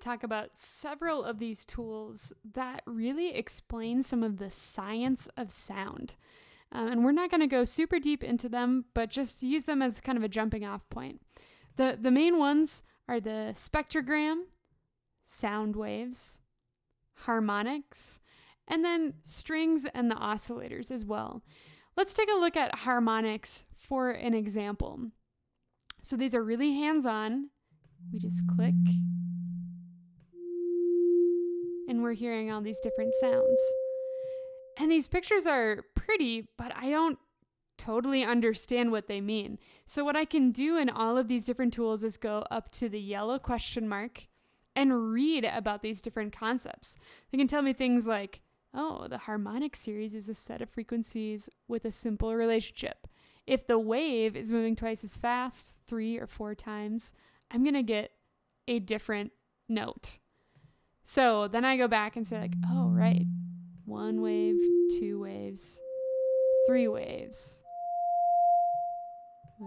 talk about several of these tools that really explain some of the science of sound. And we're not going to go super deep into them, but just use them as kind of a jumping off point. The main ones are the spectrogram, sound waves, harmonics, and then strings and the oscillators as well. Let's take a look at harmonics for an example. So these are really hands-on. We just click, and we're hearing all these different sounds. And these pictures are pretty, but I don't totally understand what they mean. So what I can do in all of these different tools is go up to the yellow question mark and read about these different concepts. They can tell me things like, oh, the harmonic series is a set of frequencies with a simple relationship. If the wave is moving twice as fast, 3 or 4 times, I'm going to get a different note. So then I go back and say like, oh, right. 1 wave, 2 waves, 3 waves.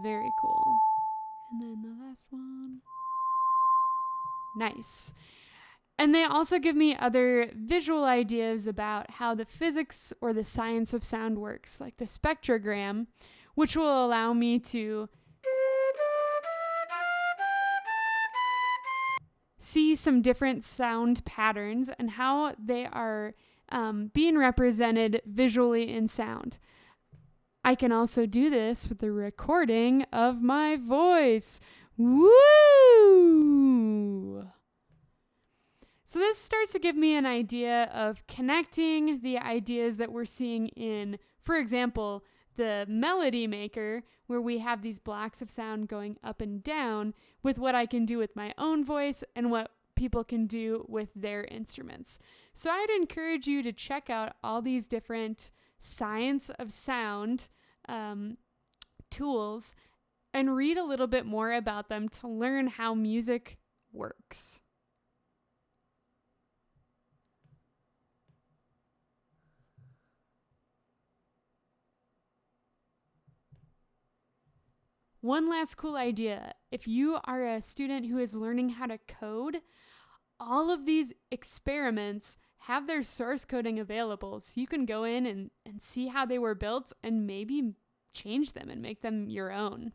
Very cool. And then the last one. Nice. And they also give me other visual ideas about how the physics or the science of sound works, like the spectrogram, which will allow me to see some different sound patterns and how they are being represented visually in sound. I can also do this with the recording of my voice. Woo! So this starts to give me an idea of connecting the ideas that we're seeing in, for example, the melody maker, where we have these blocks of sound going up and down, with what I can do with my own voice and what people can do with their instruments. So I'd encourage you to check out all these different science of sound tools and read a little bit more about them to learn how music works. One last cool idea. If you are a student who is learning how to code, all of these experiments have their source coding available, so you can go in and see how they were built and maybe change them and make them your own.